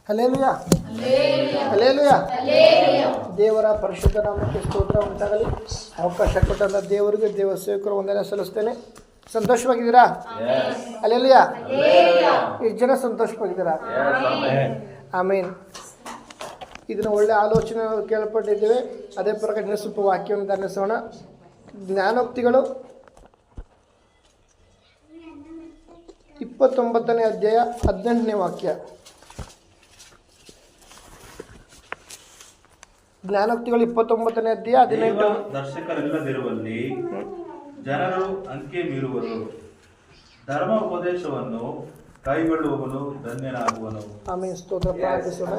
Hallelujah, hallelujah. ದೇವರ ಪರಿಶುದ್ಧ ನಾಮಕ್ಕೆ ಸ್ತೋತ್ರ ಉಂಟಾಗಲಿ. ಅವಕಾಶ ಕೊಟ್ಟಂತ ದೇವರಿಗೆ ದೇವ ಸೇವಕರು ವಂದನೆ ಸಲ್ಲಿಸ್ತೇನೆ. ಸಂತೋಷವಾಗಿದ್ದೀರಾ? ಹಲ್ಲೆಲೂಯಾ. ಎಷ್ಟು ಜನ ಸಂತೋಷವಾಗಿದ್ದೀರಾ? ಆಮೇನ್. ಇದನ್ನು ಒಳ್ಳೆ ಆಲೋಚನೆ ಕೇಳ್ಪಟ್ಟಿದ್ದೇವೆ. ಅದೇ ಪ್ರಕಾರ ಇನ್ನೂ ಸ್ವಲ್ಪ ವಾಕ್ಯವನ್ನು ಧ್ಯಾನಿಸೋಣ. ಜ್ಞಾನೋಕ್ತಿಗಳು 29ನೇ ಅಧ್ಯಾಯ 18ನೇ ವಾಕ್ಯ. ಜ್ಞಾನೋಕ್ತಿಗಳು 29ನೇ ಅಧ್ಯಾಯ 18. ದರ್ಶಕರಿಲ್ಲದಿರುವಲ್ಲಿ ಜನರು ಅಂಕೆ ಮೀರುವರು, ಧರ್ಮೋಪದೇಶವನ್ನು ಕೈಗೊಳ್ಳುವವನು ಧನ್ಯನಾಗುವನು. ಆಮೇಲೆ ಸ್ತೋತ್ರ ಪ್ರಾರ್ಥಿಸೋಣ.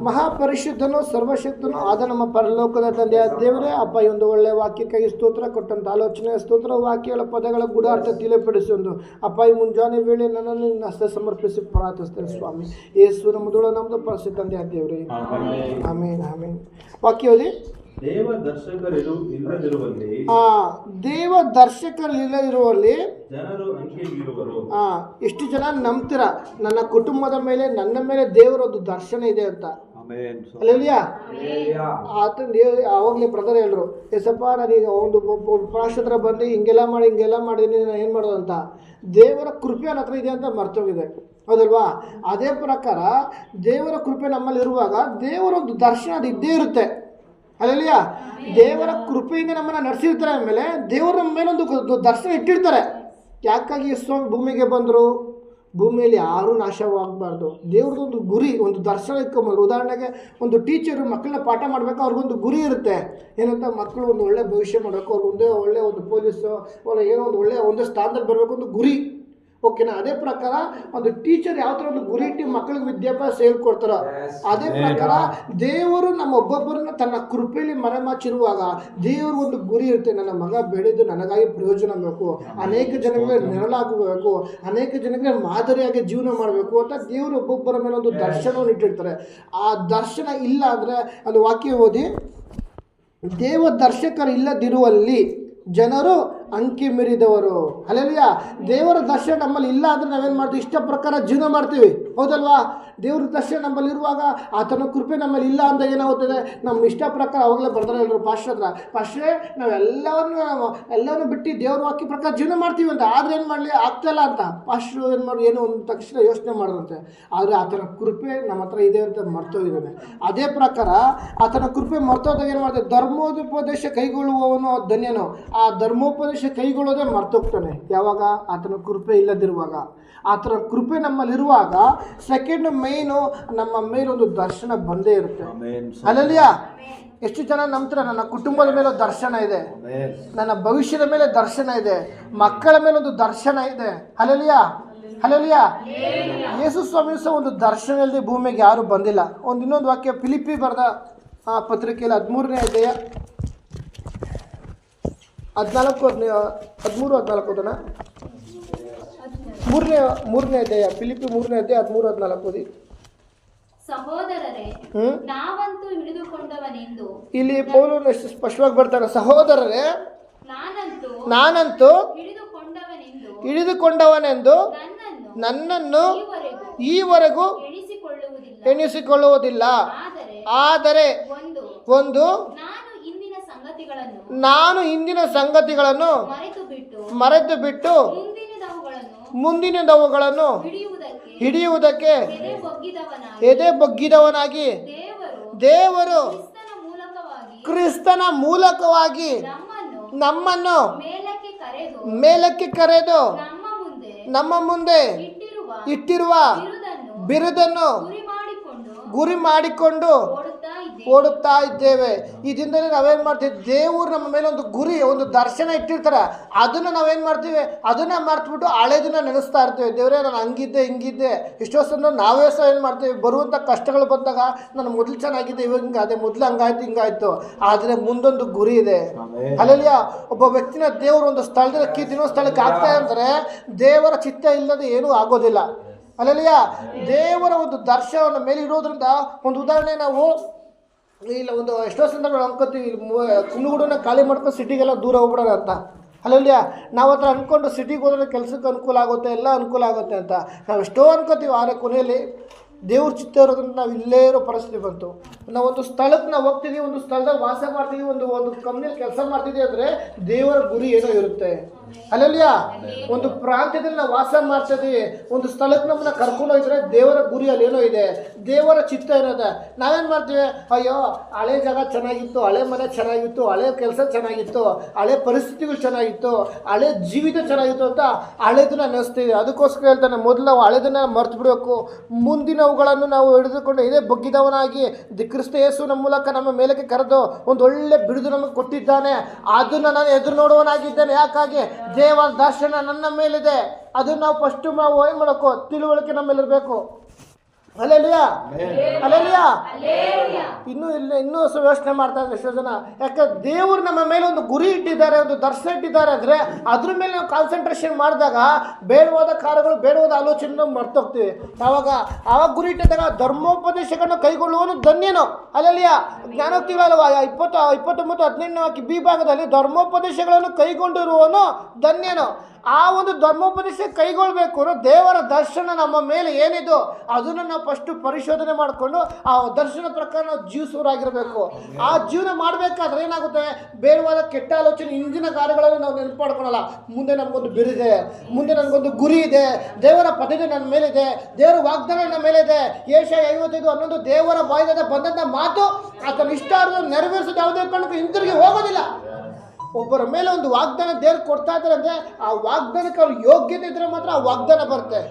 ಮಹಾಪರಿಶುದ್ಧನು ಸರ್ವಶಕ್ತನು ಆದ ನಮ್ಮ ಪರಲೋಕದ ತಂದೆಯ ದೇವರೇ, ಅಪ್ಪ ಈ ಒಂದು ಒಳ್ಳೆಯ ವಾಕ್ಯಕ್ಕಾಗಿ ಸ್ತೋತ್ರ, ಕೊಟ್ಟಂತ ಆಲೋಚನೆ ಸ್ತೋತ್ರ, ವಾಕ್ಯಗಳ ಪದಗಳ ಗೂಢಾರ್ಥ ತಿಳಿಪಡಿಸೊಂದು ಅಪ್ಪ ಈ ಮುಂಜಾನೆ ವೇಳೆ ನನ್ನನ್ನು ನಿನ್ನ ಹಸ್ತ ಸಮರ್ಪಿಸಿ ಪ್ರಾರ್ಥಿಸ್ತೇನೆ ಸ್ವಾಮಿ. ಯೇಸುವಿನ ಮೊದಲು ನಮ್ಮದು ಪರಿಶುದ್ಧ ತಂದೆಯ ದೇವರೇ, ಆಮೇನ್ ಆಮೇನ್. ವಾಕ್ಯ ಓದಿ. ದೇವ ದರ್ಶಕರಿಲ್ಲದಿರುವಲ್ಲಿ ದೇವ ದರ್ಶಕರಿಲ್ಲದಿರುವಲ್ಲಿ ಜನರು ಅಂಕೆ ಮೀರುವರು. ಎಷ್ಟು ಜನ ನಂಬ್ತೀರಾ ನನ್ನ ಕುಟುಂಬದ ಮೇಲೆ, ನನ್ನ ಮೇಲೆ ದೇವರೊಂದು ದರ್ಶನ ಇದೆ ಅಂತ? ಅಲ್ಲೆಲ್ಲಿಯಾ ಆವಾಗಲೇ ಬ್ರದರ್ ಹೇಳ್ರು, ಎಸಪ್ಪ ನಾನೀಗ ಒಂದು ಪ್ರಾಶತ್ರ ಬಂದು ಹಿಂಗೆಲ್ಲ ಮಾಡಿದೀನಿ, ನಾನು ಏನು ಮಾಡೋದು ಅಂತ. ದೇವರ ಕೃಪೆ ನನ್ನ ಹತ್ರ ಇದೆ ಅಂತ ಮರ್ತೋಗಿದೆ, ಹೌದಲ್ವಾ? ಅದೇ ಪ್ರಕಾರ ದೇವರ ಕೃಪೆ ನಮ್ಮಲ್ಲಿ ಇರುವಾಗ ದೇವರೊಂದು ದರ್ಶನ ಅದು ಇದ್ದೇ ಇರುತ್ತೆ. ಅಲ್ಲೆಲ್ಲಿಯಾ ದೇವರ ಕೃಪೆಯಿಂದ ನಮ್ಮನ್ನು ನಡೆಸಿರ್ತಾರೆ. ಆಮೇಲೆ ದೇವರು ನಮ್ಮ ಮೇಲೆ ಒಂದು ದರ್ಶನ ಇಟ್ಟಿರ್ತಾರೆ. ಯಾಕಾಗಿ ಸ್ವಾಮಿ ಭೂಮಿಗೆ ಬಂದರು? ಭೂಮಿಯಲ್ಲಿ ಯಾರೂ ನಾಶವಾಗಬಾರ್ದು. ದೇವ್ರದ್ದೊಂದು ಗುರಿ, ಒಂದು ದರ್ಶನ ಇಟ್ಕೊಂಬಂದ್ರು. ಉದಾಹರಣೆಗೆ ಒಂದು ಟೀಚರು ಮಕ್ಕಳನ್ನ ಪಾಠ ಮಾಡಬೇಕು, ಅವ್ರಿಗೊಂದು ಗುರಿ ಇರುತ್ತೆ. ಏನಂತ, ಮಕ್ಕಳು ಒಂದು ಒಳ್ಳೆ ಭವಿಷ್ಯ ಮಾಡಬೇಕು, ಅವ್ರಿಗೊಂದೇ ಒಳ್ಳೆ ಒಂದು ಪೊಲೀಸು ಏನೋ ಒಂದು ಒಳ್ಳೆ ಒಂದು ಸ್ಥಾನದಲ್ಲಿ ಬರಬೇಕು, ಒಂದು ಗುರಿ. ಓಕೆನಾ? ಅದೇ ಪ್ರಕಾರ ಒಂದು ಟೀಚರ್ ಯಾವ ಥರ ಒಂದು ಗುರಿ ಇಟ್ಟು ಮಕ್ಕಳಿಗೆ ವಿದ್ಯಾಭ್ಯಾಸ ಹೇಳ್ಕೊಡ್ತಾರೋ, ಅದೇ ಪ್ರಕಾರ ದೇವರು ನಮ್ಮ ಒಬ್ಬೊಬ್ಬರನ್ನ ತನ್ನ ಕೃಪೆಯಲ್ಲಿ ಮರೆಮಾಚಿರುವಾಗ ದೇವರು ಒಂದು ಗುರಿ ಇರುತ್ತೆ. ನನ್ನ ಮಗ ಬೆಳೆದು ನನಗಾಗಿ ಪ್ರಯೋಜನ ಬೇಕು, ಅನೇಕ ಜನಗಳಿಗೆ ನೆರಳಾಗಬೇಕು, ಅನೇಕ ಜನಗಳಿಗೆ ಮಾದರಿಯಾಗಿ ಜೀವನ ಮಾಡಬೇಕು ಅಂತ ದೇವರು ಒಬ್ಬೊಬ್ಬರ ಮೇಲೆ ಒಂದು ದರ್ಶನವನ್ನು ಇಟ್ಟಿರ್ತಾರೆ. ಆ ದರ್ಶನ ಇಲ್ಲ ಅಂದರೆ ಅದು ವಾಕ್ಯ ಓದಿ. ದೇವ ದರ್ಶಕರು ಇಲ್ಲದಿರುವಲ್ಲಿ ಜನರು ಅಂಕಿ ಮೀರಿದವರು. ಹಲ್ಲೆಲೂಯಾ. ದೇವರ ದರ್ಶನ ನಮ್ಮಲ್ಲಿ ಇಲ್ಲ ಅಂದರೆ ನಾವೇನು ಮಾಡ್ತೀವಿ? ಇಷ್ಟ ಪ್ರಕಾರ ಜೀವನ ಮಾಡ್ತೀವಿ, ಹೌದಲ್ವಾ? ದೇವ್ರ ದರ್ಶನ ನಮ್ಮಲ್ಲಿ ಇರುವಾಗ ಆತನ ಕೃಪೆ ನಮ್ಮಲ್ಲಿ ಇಲ್ಲ ಅಂತ ಏನಾಗುತ್ತದೆ? ನಮ್ಮ ಇಷ್ಟ ಪ್ರಕಾರ ಅವಾಗಲೇ ಬರ್ತಾರೆ ಎಲ್ಲರೂ ಪಾಶ್ರೆ ನಾವೆಲ್ಲವನ್ನು ಬಿಟ್ಟು ದೇವ್ರ ವಾಕ್ಯ ಪ್ರಕಾರ ಜೀವನ ಮಾಡ್ತೀವಿ ಅಂತ. ಆದರೆ ಏನು ಮಾಡಲಿ ಆಗ್ತಾಯಿಲ್ಲ ಅಂತ ಪಾಶ್ರು ಏನು ಒಂದು ತಕ್ಷಣ ಯೋಚನೆ ಮಾಡೋದಂತೆ. ಆದರೆ ಆತನ ಕೃಪೆ ನಮ್ಮ ಹತ್ರ ಇದೆ ಅಂತ ಮರ್ತೋಗಿದ್ದಾನೆ. ಅದೇ ಪ್ರಕಾರ ಆತನ ಕೃಪೆ ಮರ್ತೋದಾಗ ಏನು ಮಾಡ್ತಾರೆ? ಧರ್ಮೋಪದೇಶ ಕೈಗೊಳ್ಳುವವನು ಧನ್ಯನು. ಆ ಧರ್ಮೋಪದೇಶ ಕೈಗೊಳ್ಳೋದೇ ಮರ್ತೋಗ್ತಾನೆ. ಯಾವಾಗ? ಆತನ ಕೃಪೆ ಇಲ್ಲದಿರುವಾಗ. ಆತನ ಕೃಪೆ ನಮ್ಮಲ್ಲಿರುವಾಗ ಸೆಕೆಂಡ್ ಮೇಯ್ನು ನಮ್ಮ ಮೇಲೊಂದು ದರ್ಶನ ಬಂದೇ ಇರುತ್ತೆ. ಹಲ್ಲೆಲೂಯಾ. ಎಷ್ಟು ಜನ ನಂಬ್ತೀರ? ನನ್ನ ಕುಟುಂಬದ ಮೇಲೆ ದರ್ಶನ ಇದೆ, ನನ್ನ ಭವಿಷ್ಯದ ಮೇಲೆ ದರ್ಶನ ಇದೆ, ಮಕ್ಕಳ ಮೇಲೆ ಒಂದು ದರ್ಶನ ಇದೆ. Hallelujah, hallelujah. ಯೇಸು ಸ್ವಾಮಿ ಸಹ ಒಂದು ದರ್ಶನದಲ್ಲಿ ಭೂಮಿಗೆ ಯಾರು ಬಂದಿಲ್ಲ. ಇನ್ನೊಂದು ವಾಕ್ಯ ಫಿಲಿಪ್ಪಿ ಬರೆದ ಪತ್ರಿಕೆಯಲ್ಲಿ 13ನೇ ಅಧ್ಯಾಯ 13-14 ಓದೋಣ. ಮೂರನೇ ಅಧ್ಯಾಯ, ಫಿಲಿಪ್ಪಿ 3ನೇ ಅಧ್ಯಾಯ 13-14 ಓದಿ. ಸಹೋದರರೇ, ನಾವಂತೂ ಹಿಡಿದುಕೊಂಡವನೆಂದು. ಇಲ್ಲಿ ಪೌಲನು ಎಷ್ಟು ಸ್ಪಷ್ಟವಾಗಿ ಬರ್ತಾರೆ. ಸಹೋದರರೇ, ನಾನಂತೂ ಹಿಡಿದುಕೊಂಡವನೆಂದು ನನ್ನನ್ನು ಈವರೆಗೂ ಎಣಿಸಿಕೊಳ್ಳುವುದಿಲ್ಲ. ಆದರೆ ಒಂದು ನಾನು ಇಂದಿನ ಸಂಗತಿಗಳನ್ನು ಮರೆತು ಬಿಟ್ಟು ಮುಂದಿನದವುಗಳನ್ನು ಹಿಡಿಯುವುದಕ್ಕೆ ಎದೆ ಬಗ್ಗಿದವನಾಗಿ ದೇವರು ಕ್ರಿಸ್ತನ ಮೂಲಕವಾಗಿ ನಮ್ಮನ್ನು ಮೇಲಕ್ಕೆ ಕರೆದು ನಮ್ಮ ಮುಂದೆ ಇಟ್ಟಿರುವ ಬಿರುದನ್ನು ಗುರಿ ಮಾಡಿಕೊಂಡು ಓಡುತ್ತಾ ಇದ್ದೇವೆ. ಇದರಿಂದಲೇ ನಾವೇನು ಮಾಡ್ತೀವಿ? ದೇವರು ನಮ್ಮ ಮೇಲೆ ಒಂದು ಗುರಿ, ಒಂದು ದರ್ಶನ ಇಟ್ಟಿರ್ತಾರೆ. ಅದನ್ನು ನಾವೇನು ಮಾಡ್ತೀವಿ? ಅದನ್ನು ಮರ್ತುಬಿಟ್ಟು ಹಳೇದನ್ನ ನೆನೆಸ್ತಾ ಇರ್ತೀವಿ. ದೇವರೇ ನಾನು ಹಂಗಿದ್ದೆ ಹಿಂಗಿದ್ದೆ. ಎಷ್ಟೋ ಸಲ ನಾವೇ ಸಹ ಏನು ಮಾಡ್ತೀವಿ? ಬರುವಂಥ ಕಷ್ಟಗಳು ಬಂದಾಗ ನಾನು ಮೊದಲು ಚೆನ್ನಾಗಿದ್ದೆ, ಇವಾಗ ಹಿಂಗಾದೆ, ಮೊದಲು ಹಂಗಾಯ್ತು ಹಿಂಗಾಯ್ತು. ಆದರೆ ಮುಂದೊಂದು ಗುರಿ ಇದೆ. ಹಲ್ಲೆಲೂಯಾ. ಒಬ್ಬ ವ್ಯಕ್ತಿನ ದೇವರು ಒಂದು ಸ್ಥಳದಿಂದ ಇನ್ನೊಂದು ಸ್ಥಳಕ್ಕೆ ಆಗ್ತಾ ಅಂದರೆ ದೇವರ ಚಿತ್ತ ಇಲ್ಲದೆ ಏನೂ ಆಗೋದಿಲ್ಲ. ಹಲ್ಲೆಲೂಯಾ. ದೇವರ ಒಂದು ದರ್ಶನವನ್ನು ಮೇಲೆ ಇರೋದ್ರಿಂದ ಒಂದು ಉದಾಹರಣೆ ನಾವು ಇಲ್ಲ ಒಂದು ಎಷ್ಟೋ ಸಂದರ್ಭಗಳು ಅನ್ಕೋತೀವಿ, ಕುಂದುಗೂಡನ್ನ ಖಾಲಿ ಮಾಡ್ಕೊಂಡು ಸಿಟಿಗೆಲ್ಲ ದೂರ ಹೋಗ್ಬಿಡೋಣ ಅಂತ. ಹಲ್ಲೆಲೂಯಾ. ನಾವು ಹತ್ರ ಅಂದ್ಕೊಂಡು ಸಿಟಿಗೆ ಹೋದ್ರೆ ಕೆಲಸಕ್ಕೆ ಅನುಕೂಲ ಆಗುತ್ತೆ, ಎಲ್ಲ ಅನುಕೂಲ ಆಗುತ್ತೆ ಅಂತ ನಾವು ಎಷ್ಟೋ ಅನ್ಕೋತೀವಿ. ಆದರೆ ಕೊನೆಯಲ್ಲಿ ದೇವ್ರ ಚಿತ್ತ ಇರೋದ್ರಿಂದ ನಾವು ಇಲ್ಲೇ ಇರೋ ಪರಿಸ್ಥಿತಿ ಬಂತು. ನಾವು ಒಂದು ಸ್ಥಳಕ್ಕೆ ನಾವು ಹೋಗ್ತಿದ್ದೀವಿ, ಒಂದು ಸ್ಥಳದಲ್ಲಿ ವಾಸ ಮಾಡ್ತಿದ್ದೀವಿ, ಒಂದು ಕಂಪ್ನಿಯಲ್ಲಿ ಕೆಲಸ ಮಾಡ್ತಿದ್ದೀವಿ ಅಂದರೆ ದೇವರ ಗುರಿ ಏನೋ ಇರುತ್ತೆ. ಅಲ್ಲಲ್ಲಿಯ ಒಂದು ಪ್ರಾಂತ್ಯದಲ್ಲಿ ನಾವು ವಾಸ ಮಾಡ್ತಿದ್ದೀವಿ, ಒಂದು ಸ್ಥಳಕ್ಕೆ ನಮ್ಮನ್ನ ಕರ್ಕೊಂಡು ಹೋಗಿದ್ರೆ ದೇವರ ಗುರಿ ಅಲ್ಲಿ ಏನೋ ಇದೆ, ದೇವರ ಚಿತ್ತ ಇರೋದೆ. ನಾವೇನು ಮಾಡ್ತೀವಿ, ಅಯ್ಯೋ ಹಳೆ ಜಾಗ ಚೆನ್ನಾಗಿತ್ತು, ಹಳೆ ಮನೆ ಚೆನ್ನಾಗಿತ್ತು, ಹಳೆ ಕೆಲಸ ಚೆನ್ನಾಗಿತ್ತು, ಹಳೆ ಪರಿಸ್ಥಿತಿಗಳು ಚೆನ್ನಾಗಿತ್ತು, ಹಳೆ ಜೀವಿತ ಚೆನ್ನಾಗಿತ್ತು ಅಂತ ಹಳೆದನ್ನ ನೆನೆಸ್ತೀವಿ. ಅದಕ್ಕೋಸ್ಕರ ಹೇಳ್ತಾನೆ, ಮೊದಲು ನಾವು ಹಳೆದನ್ನ ಮರ್ತು ಬಿಡಬೇಕು, ಮುಂದಿನವುಗಳನ್ನು ನಾವು ಹಿಡಿದುಕೊಂಡು ಇದೇ ಬಗ್ಗಿದವನಾಗಿ ಕ್ರಿಸ್ತ ಯೇಸು ನಮ್ಮ ಮೂಲಕ ನಮ್ಮ ಮೇಲಕ್ಕೆ ಕರೆದು ಒಂದು ಒಳ್ಳೆ ಬಿಡುದು ನಮಗೆ ಕೊಟ್ಟಿದ್ದಾನೆ. ಅದನ್ನು ನಾನು ಎದುರು ನೋಡುವನಾಗಿದ್ದೇನೆ. ಯಾಕಾಗಿ ದೇವರ ದರ್ಶನ ನನ್ನ ಮೇಲಿದೆ. ಅದನ್ನು ನಾವು ಫಸ್ಟ್ ನಾವು ಏನು ಮಾಡಬೇಕು, ತಿಳುವಳಿಕೆ ನಮ್ಮ ಮೇಲಿರಬೇಕು. ಅಲ್ಲೆಲಿಯಾ ಅಲ್ಲೆಲಿಯಾ ಇನ್ನೂ ಯೋಚನೆ ಮಾಡ್ತಾ ಇದ್ದಾರೆ ಎಷ್ಟೋ ಜನ. ಯಾಕಂದ್ರೆ ದೇವರು ನಮ್ಮ ಮೇಲೆ ಒಂದು ಗುರಿ ಇಟ್ಟಿದ್ದಾರೆ, ಒಂದು ದರ್ಶನ ಇಟ್ಟಿದ್ದಾರೆ ಅಂದರೆ ಅದ್ರ ಮೇಲೆ ನಾವು ಕಾನ್ಸಂಟ್ರೇಷನ್ ಮಾಡಿದಾಗ ಬೇಡವಾದ ಕಾರ್ಯಗಳು, ಬೇಡವಾದ ಆಲೋಚನೆ ನಾವು ಮರ್ತೋಗ್ತೀವಿ. ಆವಾಗ ಗುರಿ ಇಟ್ಟಿದ್ದಾಗ ಧರ್ಮೋಪದೇಶಗಳನ್ನು ಕೈಗೊಳ್ಳುವನು ಧನ್ಯನು. ಅಲ್ಲೆಲಿಯಾ ಜ್ಞಾನೋಕ್ತಿಗಳಲ್ವ 29-18 ಬಿ ಭಾಗದಲ್ಲಿ ಧರ್ಮೋಪದೇಶಗಳನ್ನು ಕೈಗೊಂಡಿರುವನು ಧನ್ಯನು. ಆ ಒಂದು ಧರ್ಮೋಪದೇಶ ಕೈಗೊಳ್ಬೇಕು ಅಂದ್ರೆ ದೇವರ ದರ್ಶನ ನಮ್ಮ ಮೇಲೆ ಏನಿದು ಅದನ್ನು ನಾವು ಫಸ್ಟ್ ಪರಿಶೋಧನೆ ಮಾಡಿಕೊಂಡು ಆ ದರ್ಶನ ಪ್ರಕಾರ ನಾವು ಜೀವಿಸುವರಾಗಿರಬೇಕು. ಆ ಜೀವನ ಮಾಡಬೇಕಾದ್ರೆ ಏನಾಗುತ್ತೆ, ಬೇಡವಾದ ಕೆಟ್ಟ ಆಲೋಚನೆ, ಹಿಂದಿನ ಕಾರ್ಯಗಳನ್ನು ನಾವು ನೆನಪು ಮಾಡ್ಕೊಳಲ್ಲ. ಮುಂದೆ ನಮಗೊಂದು ಬಿರಿದೆ, ಮುಂದೆ ನನಗೊಂದು ಗುರಿ ಇದೆ, ದೇವರ ಪದವಿ ನನ್ನ ಮೇಲಿದೆ, ದೇವರ ವಾಗ್ದಾನ ನನ್ನ ಮೇಲಿದೆ. ಏಷಯ 55:11 ದೇವರ ಬಾಯಿಂದ ಬಂದಂಥ ಮಾತು ಆತನ ಇಷ್ಟಾರ್ಥ ನೆರವೇರಿಸೋದು ಯಾವುದೇ ಕಾರಣಕ್ಕೂ ಹಿಂತಿರುಗಿ ಹೋಗೋದಿಲ್ಲ. ಒಬ್ಬರ ಮೇಲೆ ಒಂದು ವಾಗ್ದಾನ ದೇವ್ರು ಕೊಡ್ತಾ ಇದ್ದಾರೆ ಅಂದರೆ ಆ ವಾಗ್ದಾನಕ್ಕೆ ಅವ್ರ ಯೋಗ್ಯತೆ ಇದ್ರೆ ಮಾತ್ರ ಆ ವಾಗ್ದಾನ ಬರುತ್ತೆ.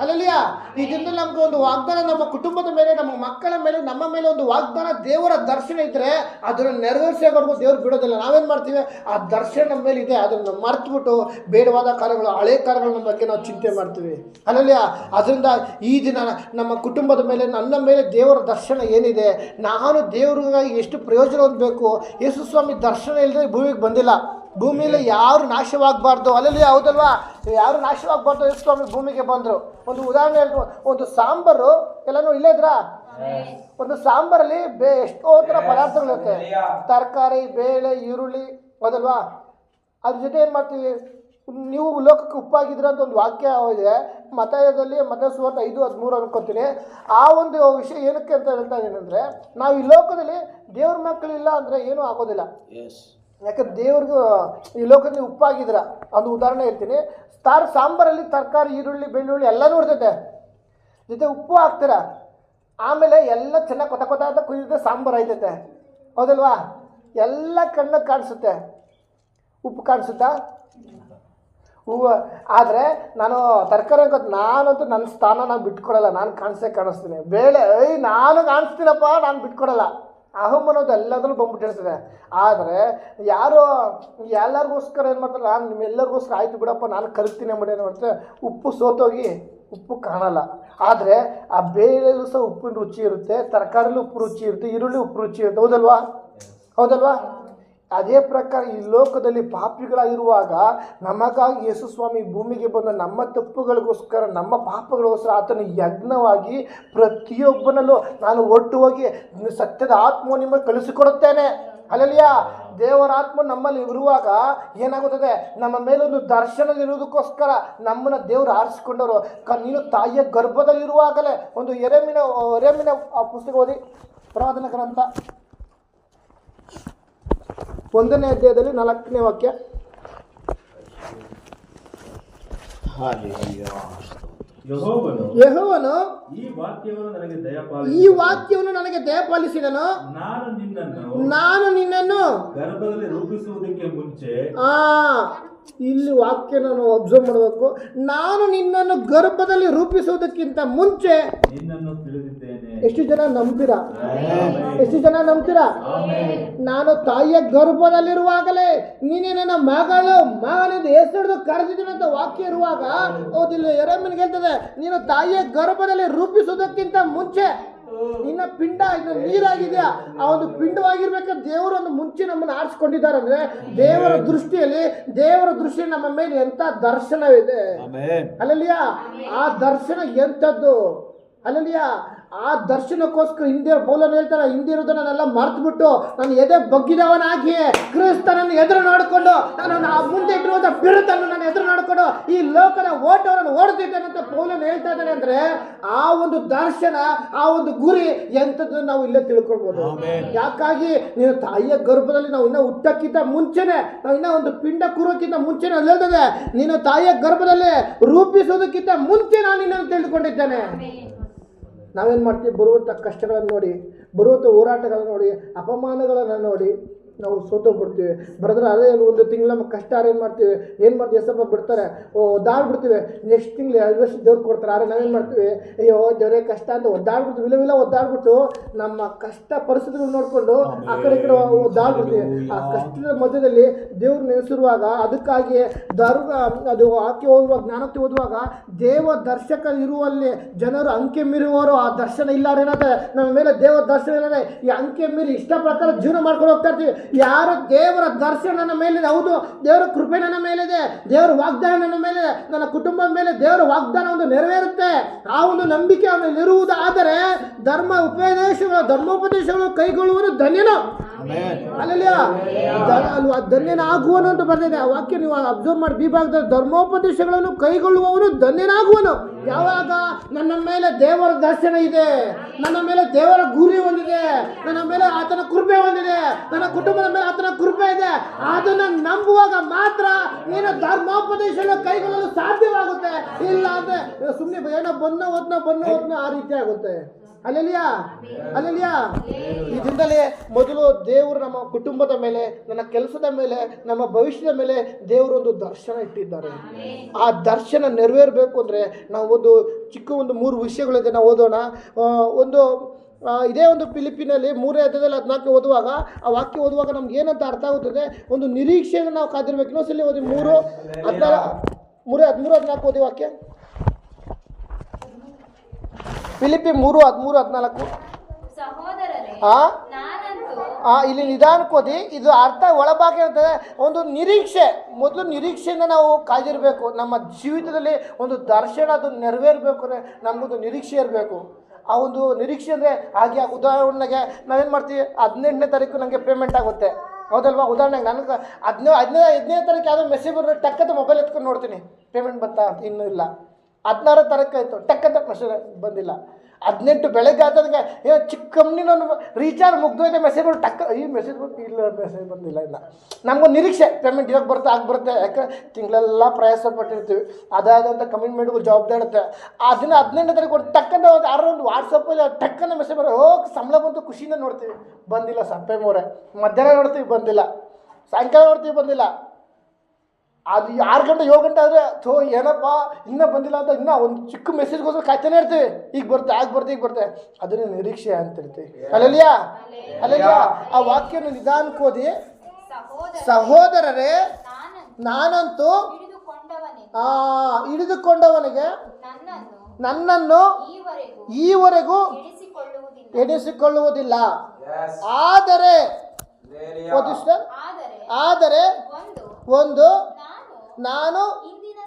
ಅಲ್ಲಲ್ಲಿಯ ಈ ದಿನದಲ್ಲಿ ನಮ್ಗೆ ಒಂದು ವಾಗ್ದಾನ ನಮ್ಮ ಕುಟುಂಬದ ಮೇಲೆ, ನಮ್ಮ ಮಕ್ಕಳ ಮೇಲೆ, ನಮ್ಮ ಮೇಲೆ ಒಂದು ವಾಗ್ದಾನ, ದೇವರ ದರ್ಶನ ಇದ್ದರೆ ಅದನ್ನು ನೆರವೇರಿಸೋವರೆಗೂ ದೇವ್ರು ಬಿಡೋದಿಲ್ಲ. ನಾವೇನು ಮಾಡ್ತೀವಿ, ಆ ದರ್ಶನ ನಮ್ಮ ಮೇಲೆ ಇದೆ ಅದನ್ನು ಮರ್ತುಬಿಟ್ಟು ಬೇಡವಾದ ಕಾರ್ಯಗಳು, ಹಳೆ ಕಾರ್ಯಗಳ ಬಗ್ಗೆ ನಾವು ಚಿಂತೆ ಮಾಡ್ತೀವಿ. ಅಲ್ಲಲ್ಲಿಯ ಅದರಿಂದ ಈ ದಿನ ನಮ್ಮ ಕುಟುಂಬದ ಮೇಲೆ, ನನ್ನ ಮೇಲೆ ದೇವರ ದರ್ಶನ ಏನಿದೆ, ನಾನು ದೇವ್ರಿಗಾಗಿ ಎಷ್ಟು ಪ್ರಯೋಜನ ಹೊಂದಬೇಕು. ಯೇಸು ಸ್ವಾಮಿ ದರ್ಶನ ಇಲ್ಲದೆ ಭೂಮಿಗೆ ಬಂದಿಲ್ಲ. ಭೂಮಿಯಲ್ಲಿ ಯಾರು ನಾಶವಾಗಬಾರ್ದು. ಅಲ್ಲಲ್ಲಿ ಹೌದಲ್ವಾ, ಯಾರು ನಾಶವಾಗಬಾರ್ದು. ಯೇಸು ಸ್ವಾಮಿ ಭೂಮಿಗೆ ಬಂದರು. ಒಂದು ಉದಾಹರಣೆ ಹೇಳ್ತು, ಒಂದು ಸಾಂಬಾರು ಎಲ್ಲನೂ ಇಲ್ಲೇ ಇದ್ರಾ, ಒಂದು ಸಾಂಬಾರಲ್ಲಿ ಎಷ್ಟೋ ಥರ ಪದಾರ್ಥಗಳಿರುತ್ತೆ, ತರಕಾರಿ, ಬೇಳೆ, ಈರುಳ್ಳಿ, ಹೌದಲ್ವಾ. ಅದ್ರ ಜೊತೆ ಏನು ಮಾಡ್ತೀವಿ, ನೀವು ಲೋಕಕ್ಕೆ ಉಪ್ಪಾಗಿದ್ರೆ ಅಂತ ಒಂದು ವಾಕ್ಯ ಇದೆ ಮತ್ತಾಯದಲ್ಲಿ, ಮತ್ತಾಯ ಸುವಾರ್ತೆ 5:13 ಅನ್ಕೋತೀನಿ. ಆ ಒಂದು ವಿಷಯ ಏನಕ್ಕೆ ಅಂತ ಹೇಳ್ತಾ ಇದ್ದೀನಿ ಅಂದರೆ, ನಾವು ಈ ಲೋಕದಲ್ಲಿ ದೇವ್ರ ಮಕ್ಕಳಿಲ್ಲ ಅಂದರೆ ಏನೂ ಆಗೋದಿಲ್ಲ. ಯಾಕಂದ್ರೆ ದೇವ್ರಿಗೂ ಈ ಲೋಕದಲ್ಲಿ ಉಪ್ಪಾಗಿದ್ರ. ಒಂದು ಉದಾಹರಣೆ ಹೇಳ್ತೀನಿ. ಸಾಂಬಾರಲ್ಲಿ ತರಕಾರಿ, ಈರುಳ್ಳಿ, ಬೆಳ್ಳುಳ್ಳಿ ಎಲ್ಲನೂ ಇರ್ತೈತೆ, ಜೊತೆ ಉಪ್ಪು ಹಾಕ್ತೀರ. ಆಮೇಲೆ ಎಲ್ಲ ಚೆನ್ನಾಗಿ ಕೊತ ಅಂತ ಕುದಿದ್ರೆ ಸಾಂಬಾರು ಆಯ್ತೈತೆ, ಹೌದಲ್ವಾ. ಎಲ್ಲ ಕಣ್ಣಿಗೆ ಕಾಣಿಸುತ್ತೆ, ಉಪ್ಪು ಕಾಣಿಸುತ್ತಾ, ಹೂವು. ಆದರೆ ನಾನು ತರಕಾರಿ ಹಾಕೋದು, ನಾನಂತೂ ನನ್ನ ಸ್ಥಾನ ನಾನು ಬಿಟ್ಕೊಡಲ್ಲ, ನಾನು ಕಾಣಿಸ್ತೀನಿ. ಬೇಳೆ ನಾನು ಕಾಣಿಸ್ತೀನಪ್ಪ, ನಾನು ಬಿಟ್ಕೊಡಲ್ಲ. ಅಹಮ್ಮನೋದು ಎಲ್ಲದರಲ್ಲೂ ಬಂದ್ಬಿಟ್ಟಿರ್ತದೆ. ಆದರೆ ಯಾರು ಎಲ್ಲರಿಗೋಸ್ಕರ ಏನು ಮಾಡ್ತಾರೆ, ನಾನು ನಿಮ್ಮೆಲ್ಲರಿಗೋಸ್ಕರ ಆಯಿತು ಬಿಡಪ್ಪ ನಾನು ಕರಗ್ತೀನಿ ಅಂದ್ಬಿಟ್ಟು ಏನು ಮಾಡ್ತಾರೆ, ಉಪ್ಪು ಸೋತೋಗಿ ಉಪ್ಪು ಕಾಣಲ್ಲ. ಆದರೆ ಆ ಬೇಳೆಯಲ್ಲೂ ಸಹ ಉಪ್ಪಿನ ರುಚಿ ಇರುತ್ತೆ, ತರಕಾರಿಲೂ ಉಪ್ಪು ರುಚಿ ಇರುತ್ತೆ, ಈರುಳ್ಳಿ ಉಪ್ಪು ರುಚಿ ಇರುತ್ತೆ, ಹೌದಲ್ವಾ. ಅದೇ ಪ್ರಕಾರ ಈ ಲೋಕದಲ್ಲಿ ಪಾಪಿಗಳಾಗಿರುವಾಗ ನಮಗಾಗಿ ಯೇಸು ಸ್ವಾಮಿ ಭೂಮಿಗೆ ಬಂದ ನಮ್ಮ ತಪ್ಪುಗಳಿಗೋಸ್ಕರ, ನಮ್ಮ ಪಾಪಗಳಿಗೋಸ್ಕರ ಆತನ ಯಜ್ಞವಾಗಿ ಪ್ರತಿಯೊಬ್ಬನಲ್ಲೂ ನಾನು ಹೊರಟು ಹೋಗಿ ಸತ್ಯದ ಆತ್ಮ ನಿಮಗೆ ಕಳಿಸಿಕೊಡುತ್ತೇನೆ. ಅಲ್ಲಲ್ಲಿಯ ದೇವರ ಆತ್ಮ ನಮ್ಮಲ್ಲಿ ಇರುವಾಗ ಏನಾಗುತ್ತದೆ, ನಮ್ಮ ಮೇಲೊಂದು ದರ್ಶನ ಇರುವುದಕ್ಕೋಸ್ಕರ ನಮ್ಮನ್ನು ದೇವರು ಆರಿಸಿಕೊಂಡವರು. ನೀನು ತಾಯಿಯ ಗರ್ಭದಲ್ಲಿರುವಾಗಲೇ ಒಂದು ಎರೆಮಿನ ಪುಸ್ತಕ ಓದಿ, ಪ್ರವಾದನ ಗ್ರಂಥ 1ನೇ ಅಧ್ಯಾಯದಲ್ಲಿ 4ನೇ ವಾಕ್ಯ. ಯೆಹೋವನು ಈ ವಾಕ್ಯವನ್ನು ನನಗೆ ದಯಪಾಲಿಸಿದನು. ನಾನು ನಿನ್ನನ್ನು ಗರ್ಭದಲ್ಲಿ ರೂಪಿಸುವುದಕ್ಕೆ ಮುಂಚೆ, ಇಲ್ಲಿ ವಾಕ್ಯ ನಾನು ಅಬ್ಸರ್ವ್ ಮಾಡಬೇಕು. ನಾನು ನಿನ್ನನ್ನು ಗರ್ಭದಲ್ಲಿ ರೂಪಿಸುವುದಕ್ಕಿಂತ ಮುಂಚೆ ನಿನ್ನನ್ನು ತಿಳಿದಿದ್ದೇನೆ. ಎಷ್ಟು ಜನ ನಂಬ್ತೀರಾ? ಎಷ್ಟು ಜನ ನಂಬ್ತೀರಾ? ನಾನು ತಾಯಿಯ ಗರ್ಭದಲ್ಲಿರುವಾಗಲೇ ನೀನೇ ನನ್ನ ಮಗನಿಂದ ಹೆಸರು ಕರೆದಿದ್ದೀನಿ ಅಂತ ವಾಕ್ಯ ಇರುವಾಗ, ಹೌದಿಲ್ಲ, ಯೆರೆಮೀಯನಿಗೆ ಹೇಳ್ತದೆ, ನೀನು ತಾಯಿಯ ಗರ್ಭದಲ್ಲಿ ರೂಪಿಸುವುದಕ್ಕಿಂತ ಮುಂಚೆ ನಿನ್ನ ಪಿಂಡ ಇನ್ನು ನೀರಾಗಿದೆಯಾ, ಆ ಒಂದು ಪಿಂಡವಾಗಿರ್ಬೇಕಾದ್ರೆ ದೇವರು ಒಂದು ಮುಂಚೆ ನಮ್ಮನ್ನು ಆರಿಸ್ಕೊಂಡಿದ್ದಾರೆ. ಅಂದ್ರೆ ದೇವರ ದೃಷ್ಟಿಯಲ್ಲಿ ನಮ್ಮ ಮೇಲೆ ಎಂತ ದರ್ಶನವಿದೆ. ಅಲ್ಲಲ್ಲಿಯ ಆ ದರ್ಶನ ಎಂಥದ್ದು. ಅಲ್ಲಲ್ಲಿಯ ಆ ದರ್ಶನಕ್ಕೋಸ್ಕರ ಹಿಂದೆ ಪೌಲನು ಹೇಳ್ತಾರೆ, ಹಿಂದಿರುವುದನ್ನೆಲ್ಲ ಮರ್ತ್ಬಿಟ್ಟು ನಾನು ಎದೆ ಬಗ್ಗಿದವನಾಗಿ ಕ್ರಿಸ್ತನನ್ನು ಎದುರು ನೋಡಿಕೊಂಡು ನಾನು ಆ ಮುಂದೆ ಇಟ್ಟಿರುವಂಥ ಬಿರುದನ್ನು ನಾನು ಎದುರು ನೋಡಿಕೊಂಡು ಈ ಲೋಕದ ಓಟವನ್ನು ಓಡುತ್ತಿದ್ದೇನೆ ಅಂತ ಪೌಲನು ಹೇಳ್ತಾ ಇದ್ದಾನೆ. ಅಂದ್ರೆ ಆ ಒಂದು ದರ್ಶನ, ಆ ಒಂದು ಗುರಿ ಎಂಥದ್ದು ನಾವು ಇಲ್ಲೇ ತಿಳ್ಕೊಳ್ಬೋದು. ಯಾಕಾಗಿ ನೀನು ತಾಯಿಯ ಗರ್ಭದಲ್ಲಿ ನಾವು ಇನ್ನೂ ಹುಟ್ಟಕ್ಕಿಂತ ಮುಂಚೆನೆ, ನಾವು ಇನ್ನೂ ಒಂದು ಪಿಂಡ ಕೂರೋಕ್ಕಿಂತ ಮುಂಚೆನೆ ಅಲ್ಲಿ ಹೇಳ್ತದೆ, ನೀನು ತಾಯಿಯ ಗರ್ಭದಲ್ಲಿ ರೂಪಿಸೋದಕ್ಕಿಂತ ಮುಂಚೆ ನಾನು ನಿನ್ನನ್ನು ತಿಳಿದುಕೊಂಡಿದ್ದೇನೆ. ನಾವೇನು ಮಾಡ್ತೀವಿ, ಬರುವಂಥ ಕಷ್ಟಗಳನ್ನು ನೋಡಿ, ಬರುವಂಥ ಹೋರಾಟಗಳನ್ನು ನೋಡಿ, ಅಪಮಾನಗಳನ್ನು ನೋಡಿ ನಾವು ಸೋತೋಗ್ಬಿಡ್ತೀವಿ. ಬರೆದ್ರೆ ಅದೇ ಒಂದು ತಿಂಗಳ ನಮ್ಮ ಕಷ್ಟ ಏನು ಮಾಡ್ತೀವಿ, ಎಷ್ಟಪ್ಪ ಬಿಡ್ತಾರೆ, ಒದ್ದಾಡ್ಬಿಡ್ತೀವಿ. ನೆಕ್ಸ್ಟ್ ತಿಂಗಳು 2 ವರ್ಷ ದೇವ್ರು ಕೊಡ್ತಾರೆ. ಆದರೆ ನಾವೇನು ಮಾಡ್ತೀವಿ, ಅಯ್ಯೋ ದೇವರೇ ಕಷ್ಟ ಅಂತ ಒದ್ದಾಡ್ಬಿಡ್ತೀವಿ, ವಿಲ ಒದ್ದಾಡ್ಬಿಟ್ಟು ನಮ್ಮ ಕಷ್ಟ ಪರಿಸ್ಥಿತಿಗಳು ನೋಡಿಕೊಂಡು ಆ ಕಡೆ ಈ ಕಡೆ ಒದ್ದಾಡ್ಬಿಡ್ತೀವಿ. ಆ ಕಷ್ಟದ ಮಧ್ಯದಲ್ಲಿ ದೇವ್ರು ನೆನೆಸಿರುವಾಗ, ಅದಕ್ಕಾಗಿ ಅದು ಆಕೆ ಓದುವಾಗ, ಜ್ಞಾನಕ್ಕೆ ಓದುವಾಗ, ದೇವ ದರ್ಶಕ ಇರುವಲ್ಲಿ ಜನರು ಅಂಕೆ ಮೀರುವವರು ಆ ದರ್ಶನ ಇಲ್ಲಾರೇನಾದ್ರೆ ನಮ್ಮ ಮೇಲೆ ದೇವರ ದರ್ಶನ ಇಲ್ಲದೆ ಈ ಅಂಕೆ ಮೀರಿ ಇಷ್ಟ ಪ್ರಕಾರ ಜೀವನ ಮಾಡ್ಕೊಂಡು ಹೋಗ್ತಾ ಇರ್ತೀವಿ. ಯಾರು ದೇವರ ದರ್ಶನ ನನ್ನ ಮೇಲಿದೆ, ಹೌದು ದೇವರ ಕೃಪೆ ನನ್ನ ಮೇಲಿದೆ, ದೇವರ ವಾಗ್ದಾನ ನನ್ನ ಮೇಲೆ, ನನ್ನ ಕುಟುಂಬದ ಮೇಲೆ ದೇವರ ವಾಗ್ದಾನ ಒಂದು ನೆರವೇರುತ್ತೆ, ಆ ಒಂದು ನಂಬಿಕೆ ಅವನಲ್ಲಿ ಇರುವುದಾದರೆ ಧರ್ಮೋಪದೇಶಗಳು ಕೈಗೊಳ್ಳುವನು ಧನ್ಯನು. ಅಲ್ವಾ, ಧನ್ಯನಾಗುವನು ಅಂತ ಬರ್ತಿದೆ ಆ ವಾಕ್ಯ. ನೀವು ಅಬ್ಸರ್ವ್ ಮಾಡಿ, ಬಿ ಭಾಗದಲ್ಲಿ ಧರ್ಮೋಪದೇಶಗಳನ್ನು ಕೈಗೊಳ್ಳುವವನು ಧನ್ಯನಾಗುವನು. ಯಾವಾಗ ನನ್ನ ಮೇಲೆ ದೇವರ ದರ್ಶನ ಇದೆ, ನನ್ನ ಮೇಲೆ ದೇವರ ಗುರಿ ಹೊಂದಿದೆ, ನನ್ನ ಮೇಲೆ ಆತನ ಕೃಪೆ ಹೊಂದಿದೆ, ನನ್ನ ಕುಟುಂಬದ ಮೇಲೆ ಆತನ ಕೃಪೆ ಇದೆ, ಅದನ್ನು ನಂಬುವಾಗ ಮಾತ್ರ ನೀನು ಧರ್ಮೋಪದೇಶ ಕೈಗೊಳ್ಳಲು ಸಾಧ್ಯವಾಗುತ್ತೆ. ಇಲ್ಲ ಅಂದ್ರೆ ಸುಮ್ಮನೆ ಏನೋ ಬನ್ನ ಆ ರೀತಿ ಆಗುತ್ತೆ. ಅಲ್ಲೆಲಿಯಾ ಈ ದಿನದಲ್ಲಿ ಮೊದಲು ದೇವರು ನಮ್ಮ ಕುಟುಂಬದ ಮೇಲೆ, ನನ್ನ ಕೆಲಸದ ಮೇಲೆ, ನಮ್ಮ ಭವಿಷ್ಯದ ಮೇಲೆ ದೇವರು ಒಂದು ದರ್ಶನ ಇಟ್ಟಿದ್ದಾರೆ. ಆ ದರ್ಶನ ನೆರವೇರಬೇಕು ಅಂದರೆ ನಾವು ಒಂದು 3 ವಿಷಯಗಳಿದೆ, ನಾವು ಓದೋಣ. ಇದೇ ಒಂದು ಫಿಲಿಪಿನಲ್ಲಿ 3ನೇ ಅಧ್ಯಾಯದಲ್ಲಿ 14 ಓದುವಾಗ, ಆ ವಾಕ್ಯ ಓದುವಾಗ ನಮ್ಗೆ ಏನಂತ ಅರ್ಥ ಆಗುತ್ತದೆ, ಒಂದು ನಿರೀಕ್ಷೆಯನ್ನು ನಾವು ಕಾದಿರ್ಬೇಕು. ಇನ್ನೊಂದ್ಸಲಿ ಓದಿ 3:13-14 ಓದಿ ವಾಕ್ಯ. ಫಿಲಿಪಿ 3:13-14. ಇಲ್ಲಿ ನಿಧಾನಕ್ಕೆ ಓದಿ. ಇದು ಅರ್ಥ ಒಳಭಾಗ ಇರ್ತದೆ. ಒಂದು ನಿರೀಕ್ಷೆ, ಮೊದಲು ನಿರೀಕ್ಷೆಯಿಂದ ನಾವು ಕಾದಿರಬೇಕು. ನಮ್ಮ ಜೀವಿತದಲ್ಲಿ ಒಂದು ದರ್ಶನ ಅದು ನೆರವೇರಬೇಕು ಅಂದರೆ ನಮಗೊಂದು ನಿರೀಕ್ಷೆ ಇರಬೇಕು. ಆ ಒಂದು ನಿರೀಕ್ಷೆ ಅಂದರೆ ಹಾಗೆ, ಉದಾಹರಣೆಗೆ ನಾವೇನು ಮಾಡ್ತೀವಿ, 18ನೇ ತಾರೀಕು ನನಗೆ ಪೇಮೆಂಟ್ ಆಗುತ್ತೆ, ಹೌದಲ್ವಾ? ಉದಾಹರಣೆಗೆ ನನಗೆ 15ನೇ ತಾರೀಕು ಯಾವುದೋ ಮೆಸೇಜ್ ಬರೋದು, ಟಕ್ಕಂತ ಮೊಬೈಲ್ ಎತ್ಕೊಂಡು ನೋಡ್ತೀನಿ, ಪೇಮೆಂಟ್ ಬಂತಾ ಅಂತ. ಇನ್ನೂ ಇಲ್ಲ. 16ನೇ ತಾರೀಕು ಆಯಿತು, ಟಕ್ಕಂತ ಮೆಸೇಜ್ ಬಂದಿಲ್ಲ. 18 ಬೆಳಗ್ಗೆ ಆತನಿಗೆ ಚಿಕ್ಕ ಕಂಪ್ನಿನ ರೀಚಾರ್ಜ್ ಮುಗ್ದೋಯ್ತೆ, ಮೆಸೇಜ್ ಬರೋ ಟಕ್ಕ, ಈ ಮೆಸೇಜ್ ಬಂತು, ಇಲ್ಲ ಮೆಸೇಜ್ ಬಂದಿಲ್ಲ. ಇಲ್ಲ, ನಮಗೊಂದು ನಿರೀಕ್ಷೆ, ಪೇಮೆಂಟ್ ಇವಾಗ ಬರುತ್ತೆ, ಬರುತ್ತೆ. ಯಾಕೆ ತಿಂಗಳೆಲ್ಲ ಪ್ರಯಾಸ ಪಟ್ಟಿರ್ತೀವಿ, ಅದಾದಂಥ ಕಮಿಟ್ಮೆಂಟ್ಗೂ ಜವಾಬ್ದಾರಿ ಇರುತ್ತೆ. ಆ ದಿನ 18ನೇ ತಾರೀಕು ಒಂದು ಟಕ್ಕಂತ ಒಂದು ವಾಟ್ಸಪ್ಪಲ್ಲಿ ಟಕ್ಕನ್ನ ಮೆಸೇಜ್ ಬರೋ, ಸಂಬಳ ಬಂತು, ಖುಷಿಯಿಂದ ನೋಡ್ತೀವಿ, ಬಂದಿಲ್ಲ ಸರ್ ಪೇಮೋರೆ. ಮಧ್ಯಾಹ್ನ ನೋಡ್ತೀವಿ, ಬಂದಿಲ್ಲ. ಸಾಯಂಕಾಲ ನೋಡ್ತೀವಿ, ಬಂದಿಲ್ಲ. ಅದು 6 ಗಂಟೆ 7 ಗಂಟೆ ಆದರೆ ಏನಪ್ಪ ಇನ್ನೂ ಬಂದಿಲ್ಲ ಅಂತ ಇನ್ನೂ ಒಂದು ಚಿಕ್ಕ ಮೆಸೇಜ್ಗೋಸ್ಕರ ಕಾಯ್ತಾನೆ ಇರ್ತೀವಿ. ಈಗ ಬರುತ್ತೆ. ಅದನ್ನ ನಿರೀಕ್ಷೆ ಅಂತ ಹೇಳ್ತೀವಿ. ಅಲ್ಲೆಲಿಯಾ ಆ ವಾಕ್ಯನ ನಿಧಾನಕ್ಕೆ ಓದಿ. ಸಹೋದರರೇ, ನಾನಂತೂ ಹಿಡಿದುಕೊಂಡವನಿಗೆ ನನ್ನನ್ನು ಈವರೆಗೂ ಎಣಿಸಿಕೊಳ್ಳುವುದಿಲ್ಲ. ಆದರೆ ನಾನು ಹಿಂದಿನ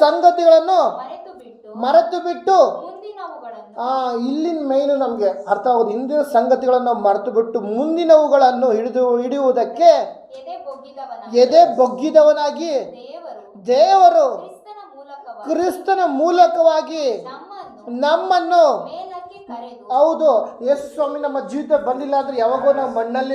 ಸಂಗತಿಗಳನ್ನು ಮರೆತು ಬಿಟ್ಟು ಇಲ್ಲಿನ ಮೇನು ನಮಗೆ ಅರ್ಥ ಆಗೋದು. ಹಿಂದಿನ ಸಂಗತಿಗಳನ್ನು ಮರೆತು ಬಿಟ್ಟು ಮುಂದಿನವುಗಳನ್ನು ಹಿಡಿಯುವುದಕ್ಕೆ ಎದೆ ಬೊಗ್ಗಿದವನಾಗಿ ದೇವರು ಕ್ರಿಸ್ತನ ಮೂಲಕವಾಗಿ ನಮ್ಮನ್ನು, ಹೌದು ಯೇಸು ಸ್ವಾಮಿ ನಮ್ಮ ಜೀವಿತ ಬಂದಿಲ್ಲ ಅಂದರೆ ಯಾವಾಗೋ ನಾವು ಮಣ್ಣಲ್ಲಿ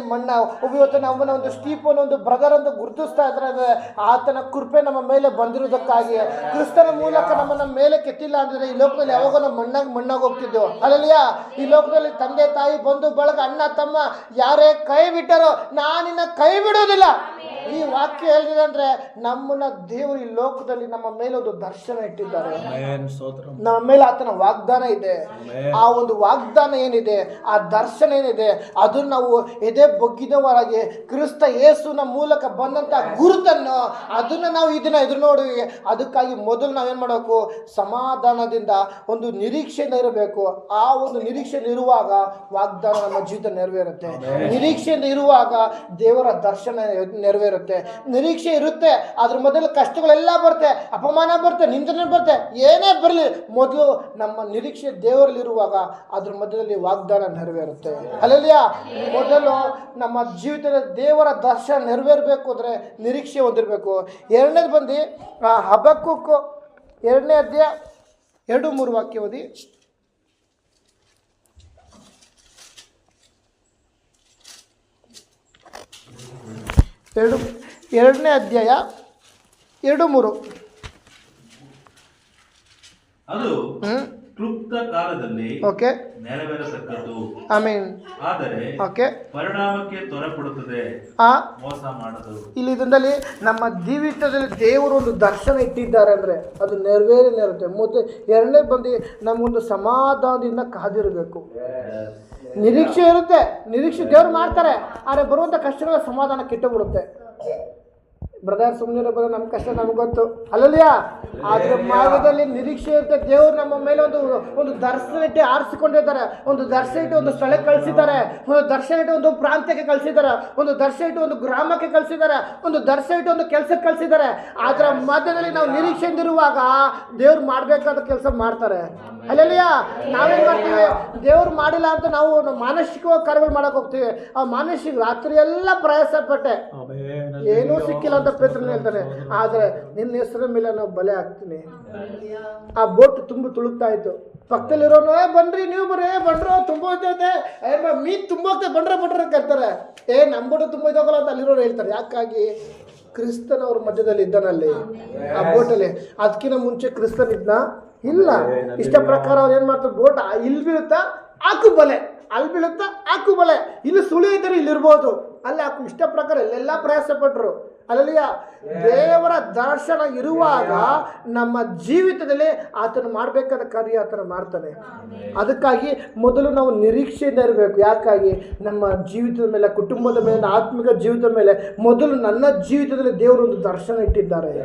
ಇವತ್ತು ನಮ್ಮನ್ನ ಒಂದು ಸ್ಟೀಫನ್ ಒಂದು ಬ್ರದರ್ ಅಂತ ಗುರುತಿಸ್ತಾ ಇದ್ರೆ ಆತನ ಕೃಪೆ ನಮ್ಮ ಮೇಲೆ ಬಂದಿರೋದಕ್ಕಾಗಿ. ಕ್ರಿಸ್ತನ ಮೂಲಕ ನಮ್ಮನ್ನ ಮೇಲೆ ಕೆತ್ತಿಲ್ಲ ಅಂದರೆ ಈ ಲೋಕದಲ್ಲಿ ಯಾವಾಗೋ ನಾವು ಮಣ್ಣಾಗಿ ಹೋಗ್ತಿದ್ದೆವು. ಅಲ್ಲಲ್ಲಿಯಾ, ಈ ಲೋಕದಲ್ಲಿ ತಂದೆ ತಾಯಿ ಬಂಧು ಬಳಗ ಅಣ್ಣ ತಮ್ಮ ಯಾರೇ ಕೈ ಬಿಟ್ಟರೋ ನಾನಿನ್ನ ಕೈ ಬಿಡೋದಿಲ್ಲ. ಈ ವಾಕ್ಯ ಹೇಳಿದೆ ಅಂದ್ರೆ ನಮ್ಮನ್ನ ದೇವರು ಈ ಲೋಕದಲ್ಲಿ ನಮ್ಮ ಮೇಲೆ ಒಂದು ದರ್ಶನ ಇಟ್ಟಿದ್ದಾರೆ, ನಮ್ಮ ಮೇಲೆ ಆತನ ವಾಗ್ದಾನ ಇದೆ. ಆ ಒಂದು ವಾಗ್ದಾನ ಏನಿದೆ, ಆ ದರ್ಶನ ಏನಿದೆ, ಅದನ್ನು ನಾವು ಎದೆ ಬೊಗ್ಗಿದವರಾಗಿ ಕ್ರಿಸ್ತ ಯೇಸುವಿನ ಮೂಲಕ ಬಂದಂತ ಗುರುತನ್ನು ಅದನ್ನು ನಾವು ಇದನ್ನ ಎದುರು ನೋಡಿ. ಅದಕ್ಕಾಗಿ ಮೊದಲು ನಾವೇನು ಮಾಡಬೇಕು, ಸಮಾಧಾನದಿಂದ ಒಂದು ನಿರೀಕ್ಷೆಯಿಂದ ಇರಬೇಕು. ಆ ಒಂದು ನಿರೀಕ್ಷೆಯಿಂದ ಇರುವಾಗ ವಾಗ್ದಾನ ನಮ್ಮ ಜೀವಿತ ನೆರವೇರುತ್ತೆ. ನಿರೀಕ್ಷೆಯಿಂದ ಇರುವಾಗ ದೇವರ ದರ್ಶನ ನೆರವೇರುತ್ತೆ. ಇರುತ್ತೆ. ನಿರೀಕ್ಷೆ ಇರುತ್ತೆ, ಅದ್ರ ಮೊದಲು ಕಷ್ಟಗಳೆಲ್ಲ ಬರುತ್ತೆ, ಅಪಮಾನ ಬರುತ್ತೆ, ನಿಂದನೆ ಬರುತ್ತೆ, ಏನೇ ಬರಲಿ ಮೊದಲು ನಮ್ಮ ನಿರೀಕ್ಷೆ ದೇವರಲ್ಲಿರುವಾಗ ಅದ್ರ ಮಧ್ಯದಲ್ಲಿ ವಾಗ್ದಾನ ನೆರವೇರುತ್ತೆ. ಹಲ್ಲೆಲೂಯಾ. ಮೊದಲು ನಮ್ಮ ಜೀವಿತದ ದೇವರ ದರ್ಶನ ನೆರವೇರಬೇಕು ಅಂದರೆ ನಿರೀಕ್ಷೆ ಹೊಂದಿರಬೇಕು. ಎರಡನೇದು ಬಂದು ಹಬಕ್ಕೂಕು 2ನೇ ಅಧ್ಯಾಯ 2-3 ವಾಕ್ಯ ಓದಿ. ಎರಡನೇ ಅಧ್ಯಾಯ 2-3. ಅದು ಕ್ಲುಪ್ತ ಕಾಲದಲ್ಲಿ ಓಕೆ, ನೆರವೇರತಕ್ಕದ್ದು, ಆಮೇನ್. ಆದರೆ ಓಕೆ, ಪರಿಣಾಮಕ್ಕೆ ತ್ವರೆಪಡುತ್ತದೆ, ಮೋಸ ಮಾಡದು. ಇಲ್ಲಿ ಇದರಲ್ಲಿ ನಮ್ಮ ಜೀವಿತದಲ್ಲಿ ದೇವರು ಒಂದು ದರ್ಶನ ಇಟ್ಟಿದ್ದಾರೆ ಅಂದರೆ ಅದು ನೆರವೇರುತ್ತೆ. ಮತ್ತು ಎರಡನೇ ಬಂದು ನಮಗೊಂದು ಸಮಾಧಾನದಿಂದ ಕಾದಿರಬೇಕು. ನಿರೀಕ್ಷೆ ಇರುತ್ತೆ, ನಿರೀಕ್ಷೆ ದೇವರು ಮಾಡ್ತಾರೆ, ಆದರೆ ಬರುವಂಥ ಕಷ್ಟಗಳ ಸಮಾಧಾನ ಕೆಟ್ಟುಬಿಡುತ್ತೆ. ಬ್ರದರ್ ಸುಮ್ಮನೆ ಬಂದ ನಮ್ಮ ಕಷ್ಟ ನಮ್ಗೆ ಗೊತ್ತು, ಹಲ್ಲೆಲೂಯಾ. ಅದರ ಮಾರ್ಗದಲ್ಲಿ ನಿರೀಕ್ಷೆ ಇರುತ್ತೆ. ದೇವರು ನಮ್ಮ ಮೇಲೆ ಒಂದು ದರ್ಶನ ಇಟ್ಟು ಆರಿಸಿಕೊಂಡಿದ್ದಾರೆ, ಒಂದು ದರ್ಶನ ಇಟ್ಟು ಒಂದು ಸ್ಥಳಕ್ಕೆ ಕಳಿಸಿದ್ದಾರೆ, ಒಂದು ದರ್ಶನ ಇಟ್ಟು ಒಂದು ಪ್ರಾಂತ್ಯಕ್ಕೆ ಕಳಿಸಿದ್ದಾರೆ, ಒಂದು ದರ್ಶನ ಇಟ್ಟು ಒಂದು ಗ್ರಾಮಕ್ಕೆ ಕಳಿಸಿದ್ದಾರೆ, ಒಂದು ದರ್ಶನ ಇಟ್ಟು ಒಂದು ಕೆಲಸಕ್ಕೆ ಕಳಿಸಿದ್ದಾರೆ. ಅದರ ಮಧ್ಯದಲ್ಲಿ ನಾವು ನಿರೀಕ್ಷೆಯಿಂದಿರುವಾಗ ದೇವ್ರು ಮಾಡಬೇಕಾದ ಕೆಲಸ ಮಾಡ್ತಾರೆ. ಹಲ್ಲೆಲೂಯಾ. ನಾವೇನು ಮಾಡ್ತೀವಿ, ದೇವ್ರು ಮಾಡಿಲ್ಲ ಅಂತ ನಾವು ಮಾನಸಿಕವಾಗಿ ಕಾರ್ಯಗಳು ಮಾಡಕ್ಕೆ ಹೋಗ್ತೀವಿ. ಆ ಮಾನಸಿಕ ರಾತ್ರಿ ಎಲ್ಲ ಪ್ರಯಾಸ ಪಟ್ಟೆ, ಏನೂ ಸಿಕ್ಕಿಲ್ಲ ಅಂತ ಪೇತ್ರನ ಹೇಳ್ತಾನೆ. ಆದರೆ ನಿನ್ನ ಹೆಸರ ಮೇಲೆ ನಾವು ಬಲೆ ಹಾಕ್ತೀನಿ. ಆ ಬೋಟ್ ತುಂಬ ತುಳುಕ್ತಾ ಇತ್ತು. ಪಕ್ಕದಲ್ಲಿರೋನು ಬನ್ರಿ, ನೀವು ಬರ್ರಿ, ಬಂಡ್ರು ತುಂಬ ಹೋಗ್ತೈತೆ, ಮೀನು ತುಂಬ ಹೋಗ್ತದೆ, ಬಂಡ್ರೆ ಕರ್ತಾರೆ. ನಮ್ಮ ಬೋಟು ತುಂಬ ಇದಾಗಲ್ಲ ಅಂತ ಅಲ್ಲಿರೋರು ಹೇಳ್ತಾರೆ. ಯಾಕಾಗಿ ಕ್ರಿಸ್ತನ ಅವ್ರ ಮಧ್ಯದಲ್ಲಿ ಇದ್ದಾನಲ್ಲಿ ಆ ಬೋಟಲ್ಲಿ. ಅದಕ್ಕಿಂತ ಮುಂಚೆ ಕ್ರಿಸ್ತನ್ ಇದ್ನ ಇಲ್ಲ. ಇಷ್ಟ ಪ್ರಕಾರ ಅವ್ರು ಏನು ಮಾಡ್ತಾರೆ, ಬೋಟ್ ಇಲ್ಲಿ ಬೀಳುತ್ತಾ ಹಾಕು ಬಲೆ, ಅಲ್ಲಿ ಬೀಳುತ್ತಾ ಹಾಕು ಬಲೆ, ಇಲ್ಲಿ ಸುಳಿ ಇದ್ದರೆ ಇಲ್ಲಿರ್ಬೋದು, ಅಲ್ಲಿ ಹಾಕು. ಇಷ್ಟ ಪ್ರಕಾರ ಎಲ್ಲೆಲ್ಲ ಪ್ರಯಾಸ ಪಟ್ಟರು. ಅಲ್ಲಲ್ಲಿಯ ದೇವರ ದರ್ಶನ ಇರುವಾಗ ನಮ್ಮ ಜೀವಿತದಲ್ಲಿ ಆತನು ಮಾಡಬೇಕಾದ ಕಾರ್ಯ ಆತನು ಮಾಡ್ತಾನೆ. ಅದಕ್ಕಾಗಿ ಮೊದಲು ನಾವು ನಿರೀಕ್ಷೆಯಿಂದ ಇರಬೇಕು. ಯಾಕಾಗಿ ನಮ್ಮ ಜೀವಿತದ ಮೇಲೆ, ಕುಟುಂಬದ ಮೇಲೆ, ಆತ್ಮಿಕ ಜೀವಿತದ ಮೇಲೆ ಮೊದಲು ನನ್ನ ಜೀವಿತದಲ್ಲಿ ದೇವರು ಒಂದು ದರ್ಶನ ಇಟ್ಟಿದ್ದಾರೆ.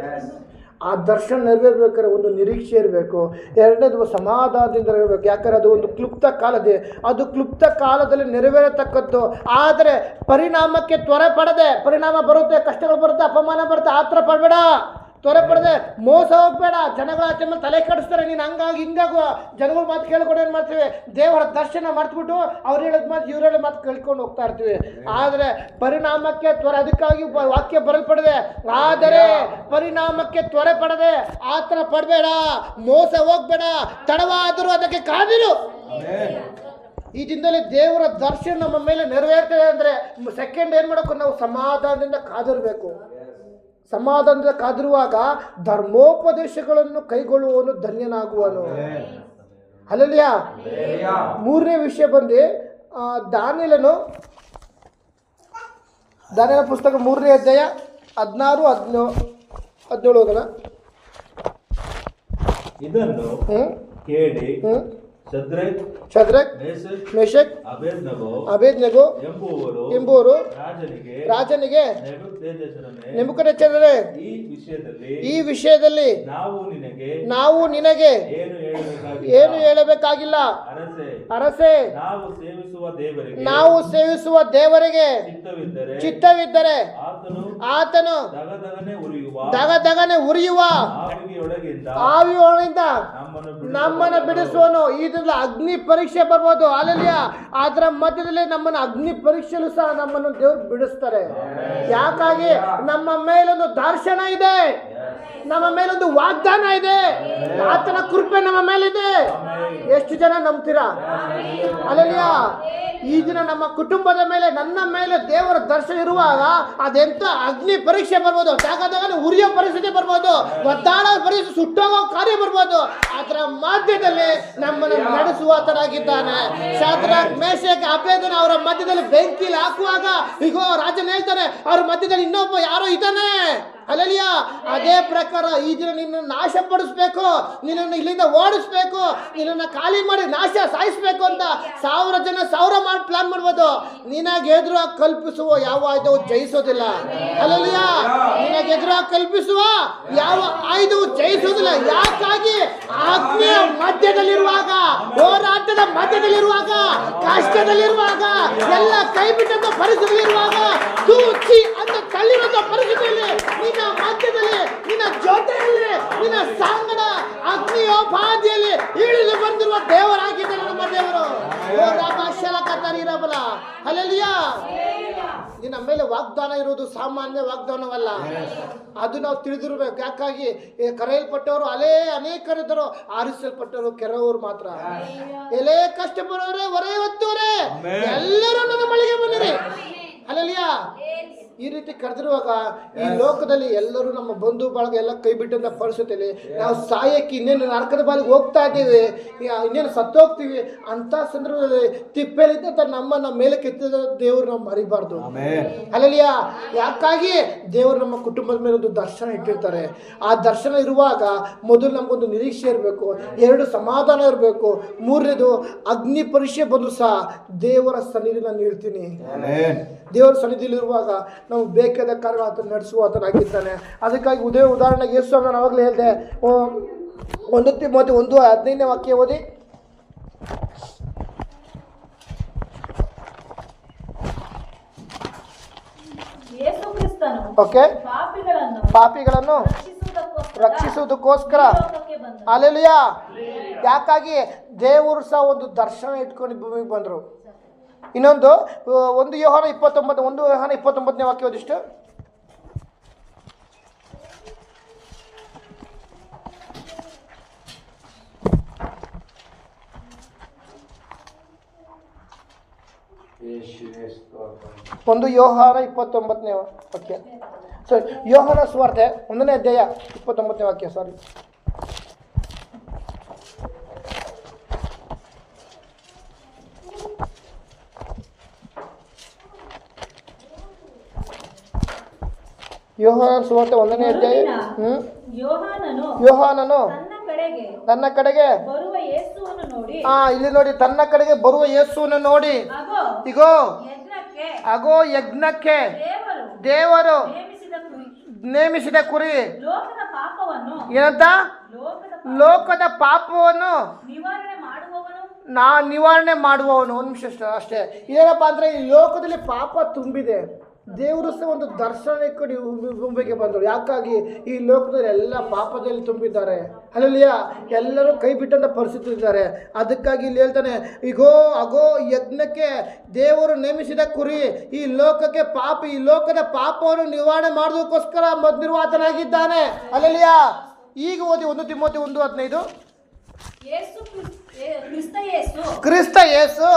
ಆ ದರ್ಶನ ನೆರವೇರಬೇಕಾದ್ರೆ ಒಂದು ನಿರೀಕ್ಷೆ ಇರಬೇಕು. ಎರಡನೇದು ಸಮಾಧಾನದಿಂದ ಇರಬೇಕು. ಯಾಕಂದರೆ ಅದು ಒಂದು ಕ್ಲುಪ್ತ ಕಾಲದೇ, ಅದು ಕ್ಲುಪ್ತ ಕಾಲದಲ್ಲಿ ನೆರವೇರತಕ್ಕದ್ದು. ಆದರೆ ಪರಿಣಾಮಕ್ಕೆ ತ್ವರೆ ಪಡದೆ, ಪರಿಣಾಮ ಬರುತ್ತೆ, ಕಷ್ಟಗಳು ಬರುತ್ತೆ, ಅಪಮಾನ ಬರುತ್ತೆ, ಆತರ ಪಡಬೇಡ, ತ್ವರೆ ಪಡದೆ, ಮೋಸ ಹೋಗ್ಬೇಡ. ಜನಗಳ ಆಚೆ ಮೇಲೆ ತಲೆ ಕೆಡಿಸ್ತಾರೆ, ನೀನು ಹಂಗಾಗಿ ಹಿಂಗಾಗುವ ಜನಗಳ ಮಾತು ಕೇಳ್ಕೊಂಡು ಏನು ಮಾಡ್ತೀವಿ, ದೇವರ ದರ್ಶನ ಮಾಡ್ಬಿಟ್ಟು ಅವ್ರು ಹೇಳಿದ ಮಾತು ಇವ್ರು ಹೇಳೋ ಮಾತು ಕೇಳ್ಕೊಂಡು ಹೋಗ್ತಾ ಇರ್ತೀವಿ. ಆದರೆ ಪರಿಣಾಮಕ್ಕೆ ತ್ವರೆ, ಅದಕ್ಕಾಗಿ ವಾಕ್ಯ ಬರಲ್ಪಡದೆ, ಆದರೆ ಪರಿಣಾಮಕ್ಕೆ ತ್ವರೆ ಪಡದೆ, ಆತರ ಪಡಬೇಡ, ಮೋಸ ಹೋಗ್ಬೇಡ, ತಡವಾದರೂ ಅದಕ್ಕೆ ಕಾದಿರು. ಈ ದಿನದಲ್ಲಿ ದೇವರ ದರ್ಶನ ನಮ್ಮ ಮೇಲೆ ನೆರವೇರ್ತದೆ ಅಂದರೆ ಸೆಕೆಂಡ್ ಏನು ಮಾಡಬೇಕು, ನಾವು ಸಮಾಧಾನದಿಂದ ಕಾದಿರಬೇಕು. ಸಮಾಧಾನದಿಂದ ಕಾದಿರುವಾಗ ಧರ್ಮೋಪದೇಶಗಳನ್ನು ಕೈಗೊಳ್ಳುವವನು ಧನ್ಯನಾಗುವನು. ಹಲ್ಲೆಲೂಯಾ. ಮೂರನೇ ವಿಷಯ ಬಂದು ದಾನಿಯೇಲನ ಪುಸ್ತಕ 3ನೇ ಅಧ್ಯಾಯ 16-17 ಹೋಗೋಣ. ಇದನ್ನು ಕೇಳಿ ಶದ್ರಕ್, ಮೇಷಕ್, ಅಬೇದ್ನೆಗೋ ಎಂಬುವರು ರಾಜನಿಗೆ ನೆಬೂಕದ್ನೆಚ್ಚರನೇ, ಈ ವಿಷಯದಲ್ಲಿ ನಾವು ನಿನಗೆ ಏನು ಹೇಳಬೇಕಾಗಿಲ್ಲ. ಅರಸೆ, ನಾವು ಸೇವಿಸುವ ದೇವರಿಗೆ ಚಿತ್ತವಿದ್ದರೆ ಆತನು ದಗದಗನೆ ಉರಿಯುವ ಆವಿಯೊಳಗಿಂದ ನಮ್ಮನ್ನು ಬಿಡಿಸುವನು. ಇದರಲ್ಲಿ ಅಗ್ನಿ ಪರೀಕ್ಷೆ ಬರ್ಬೋದು. ಹಲ್ಲೆಲೂಯಾ. ಅದರ ಮಧ್ಯದಲ್ಲಿ ನಮ್ಮನ್ನು ಅಗ್ನಿ ಪರೀಕ್ಷೆಯಲ್ಲೂ ಸಹ ನಮ್ಮನ್ನು ದೇವರು ಬಿಡಿಸ್ತಾರೆ. ಯಾಕಾಗಿ ನಮ್ಮ ಮೇಲೊಂದು ದರ್ಶನ ಇದೆ, ನಮ್ಮ ಮೇಲೊಂದು ವಾಗ್ದಾನ ಇದೆ, ಆತನ ಕೃಪೆ ನಮ್ಮ ಮೇಲಿದೆ. ಎಷ್ಟು ಜನ ನಂಬ್ತೀರಾ? ಹಲ್ಲೆಲೂಯಾ. ಈ ದಿನ ನಮ್ಮ ಕುಟುಂಬದ ಮೇಲೆ, ನನ್ನ ಮೇಲೆ ದೇವರ ದರ್ಶನ ಇರುವಾಗ ಅದೆಂತ ಅಗ್ನಿ ಪರೀಕ್ಷೆ ಬರ್ಬೋದು, ಜಾಗದಾಗಲೇ ಉರಿಯೋ ಪರಿಸ್ಥಿತಿ ಬರ್ಬೋದು, ಒದ್ದಾಡೋ ಪರಿಸ್ಥಿತಿ, ಸುಟ್ಟೋಗೋ ಕಾರ್ಯ ಬರ್ಬೋದು. ಅದರ ಮಧ್ಯದಲ್ಲಿ ನಮ್ಮನ್ನು ನಡೆಸುವಾತನಾಗಿದ್ದಾನೆ. ಶಾದ್ರಕ್, ಮೇಷಕ್, ಅಬೇದ್ನೆಗೋ ಅವರ ಮಧ್ಯದಲ್ಲಿ ಬೆಂಕಿಲಿ ಹಾಕುವಾಗ ಇಗೋ ರಾಜನ ಹೇಳ್ತಾನೆ, ಅವ್ರ ಮಧ್ಯದಲ್ಲಿ ಇನ್ನೊಬ್ಬ ಯಾರೋ ಇದ್ದಾನೆ. ಹಲ್ಲೆಲೂಯಾ. ಅದೇ ಪ್ರಕಾರ ಈ ದಿನ ನಿನ್ನನ್ನು ನಾಶಪಡಿಸ್ಬೇಕು, ನಿನ್ನನ್ನು ಇಲ್ಲಿಂದ ಓಡಿಸ್ಬೇಕು, ನಿನ್ನನ್ನು ಖಾಲಿ ಮಾಡಿ ಸಾಯಿಸ್ಬೇಕು ಅಂತ 1000 ಜನ 1000 ಮಾಡಿ ಪ್ಲಾನ್ ಮಾಡ್ಬೋದು. ನಿನಗೆ ಎದುರಾಗಿ ಕಲ್ಪಿಸುವ ಯಾವ ಆಯುಧವು ಜಯಿಸೋದಿಲ್ಲ. ಹಲ್ಲೆಲೂಯಾ. ನಿನಗೆ ಎದುರಾಗಿ ಕಲ್ಪಿಸುವ ಯಾವ ಆಯುಧವು ಜಯಿಸೋದಿಲ್ಲ. ಯಾಕಾಗಿ ಅಗ್ನಿಯ ಮಧ್ಯದಲ್ಲಿರುವಾಗ, ಹೋರಾಟ ಸಂಕಟದ ಮಧ್ಯದಲ್ಲಿರುವಾಗ, ಕಷ್ಟದಲ್ಲಿರುವಾಗ, ಎಲ್ಲ ಕೈ ಬಿಟ್ಟಂತ ಪರಿಸ್ಥಿತಿಯಲ್ಲಿರುವಾಗ, ತೂಚಿ ಅಂತ ತಳ್ಳಿರುವಂತ ಪರಿಸ್ಥಿತಿಯಲ್ಲಿ ನಿನ್ನ ಮಧ್ಯದಲ್ಲಿ, ನಿನ್ನ ಜೊತೆಯಲ್ಲಿ, ನಿನ್ನ ಸಂಗಡ ಅಗ್ನಿಯೋ ಬಾಧೆಯಲ್ಲಿ ಇಳಿದು ಬಂದಿರುವ ದೇವರಾಗಿದ್ದಾರೆ ನಮ್ಮ ದೇವರು. ಓ ರಾಬಾಶಲ ಕತರಿರಬಲ ಹಲ್ಲೆಲೂಯಾ. ನಿನ್ನ ಮೇಲೆ ವಾಗ್ದಾನ ಇರುವುದು ಸಾಮಾನ್ಯ ವಾಗ್ದಾನವಲ್ಲ, ಅದು ನಾವು ತಿಳಿದಿರಬೇಕು. ಯಾಕಾಗಿ ಕರೆಯಲ್ಪಟ್ಟವರು ಅನೇಕರಿದ್ದರು, ಆರಿಸಲ್ಪಟ್ಟವರು ಕೆಲವರು ಮಾತ್ರ. ಎಲೆ ಕಷ್ಟ ಬರೋರೆ, ಹೊರೆ ಹೊತ್ತವರೇ, ಎಲ್ಲರೂ ನನ್ನ ಬಳಿಗೆ ಬಂದಿರಿ. ಹಲ್ಲೆಲೂಯಾ. ಈ ರೀತಿ ಕರೆದಿರುವಾಗ ಈ ಲೋಕದಲ್ಲಿ ಎಲ್ಲರೂ ನಮ್ಮ ಬಂಧು ಬಳಗ ಎಲ್ಲ ಕೈ ಬಿಟ್ಟಂತ ಪರಿಸ್ಥಿತಿಯಲ್ಲಿ ನಾವು ಸಾಯಕ್ಕೆ ಇನ್ನೇನು ನರಕದ ಬಾಲಿಗೆ ಹೋಗ್ತಾ ಇದ್ದೀವಿ, ಇನ್ನೇನು ಸತ್ತೋಗ್ತೀವಿ ಅಂತ ಸಂದರ್ಭದಲ್ಲಿ ತಿಪ್ಪೆಲಿದ್ದ ನಮ್ಮ ಮೇಲೆ ಕೆತ್ತಿದ ದೇವರು ನಾವು ಮರಿಬಾರ್ದು. ಹಲ್ಲೆಲೂಯಾ. ಯಾಕಾಗಿ ದೇವರು ನಮ್ಮ ಕುಟುಂಬದ ಮೇಲೆ ಒಂದು ದರ್ಶನ ಇಟ್ಟಿರ್ತಾರೆ. ಆ ದರ್ಶನ ಇರುವಾಗ ಮೊದಲು ನಮಗೊಂದು ನಿರೀಕ್ಷೆ ಇರಬೇಕು, 2 ಸಮಾಧಾನ ಇರಬೇಕು, 3ನೇದು ಅಗ್ನಿ ಪರೀಕ್ಷೆ ಬಂದು ಸಹ ದೇವರ ಸನ್ನಿಧಿ ನಾನು ಇರ್ತೀನಿ. ದೇವರ ಸನ್ನಿಧಿಲಿರುವಾಗ ನಾವು ಬೇಕಾದ ಕಾರ್ಯ ಆತ ನಡೆಸುವ ಆತನಾಗಿದ್ದಾನೆ. ಅದಕ್ಕಾಗಿ ಉದಾಹರಣೆಗೆ ಯೇಸು ನಾನು ಆವಾಗಲೇ ಹೇಳಿದೆ, 1 ತಿಮೋಥೆ 1:15 ವಾಕ್ಯ ಓದಿ. ಓಕೆ. ಪಾಪಿಗಳನ್ನು ರಕ್ಷಿಸುವುದಕ್ಕೋಸ್ಕರ. ಹಲ್ಲೆಲೂಯಾ. ಯಾಕಾಗಿ ದೇವರು ಸಹ ಒಂದು ದರ್ಶನ ಇಟ್ಕೊಂಡು ಭೂಮಿಗೆ ಬಂದರು. ಇನ್ನೊಂದು 1 ಯೋಹಾನ 29ನೇ ವಾಕ್ಯ ಓದಿಷ್ಟು. ಯೋಹಾನ 29ನೇ ವಾಕ್ಯ. ಯೋಹಾನ ಸುವಾರ್ತೆ 1ನೇ ಅಧ್ಯಾಯ 29ನೇ ವಾಕ್ಯ. ಯೋಹಾನ ಸುವಾರ್ತೆ 1ನೇ ಅಧ್ಯಾಯ. ಯೋಹಾನನು ತನ್ನ ಕಡೆಗೆ ಇಲ್ಲಿ ನೋಡಿ, ತನ್ನ ಕಡೆಗೆ ಬರುವ ಯೇಸುವನ್ನು ನೋಡಿ, ಇಗೋ ಅಗೋ ಯಜ್ಞಕ್ಕೆ ದೇವರು ನೇಮಿಸಿದ ಕುರಿ. ಏನಂತ? ಲೋಕದ ಪಾಪವನ್ನು ನಿವಾರಣೆ ಮಾಡುವವನು. 1 ನಿಮಿಷ ಅಷ್ಟೇ. ಏನಪ್ಪ ಅಂದ್ರೆ, ಈ ಲೋಕದಲ್ಲಿ ಪಾಪ ತುಂಬಿದೆ, ದೇವರು ಸಹ ಒಂದು ದರ್ಶನ ಇಟ್ಕೊಂಡು ಭೂಮಿಗೆ ಬಂದರು. ಯಾಕಾಗಿ ಈ ಲೋಕದಲ್ಲಿ ಎಲ್ಲ ಪಾಪದಲ್ಲಿ ತುಂಬಿದ್ದಾರೆ. ಹಲ್ಲೆಲೂಯಾ. ಎಲ್ಲರೂ ಕೈ ಬಿಟ್ಟಂತ ಪರಿಸ್ಥಿತಿ ಇದ್ದಾರೆ. ಅದಕ್ಕಾಗಿ ಇಲ್ಲಿ ಹೇಳ್ತಾನೆ, ಅಗೋ ಯಜ್ಞಕ್ಕೆ ದೇವರು ನೇಮಿಸಿದ ಕುರಿ, ಈ ಲೋಕದ ಪಾಪವನ್ನು ನಿವಾರಣೆ ಮಾಡೋದಕ್ಕೋಸ್ಕರ ಬಂದಿರುವ ಆತನಾಗಿದ್ದಾನೆ. ಹಲ್ಲೆಲೂಯಾ. ಈಗ ಓದಿ 1 ತಿಮೋಥೆ 1:15. ಕ್ರಿಸ್ತ ಯೇಸು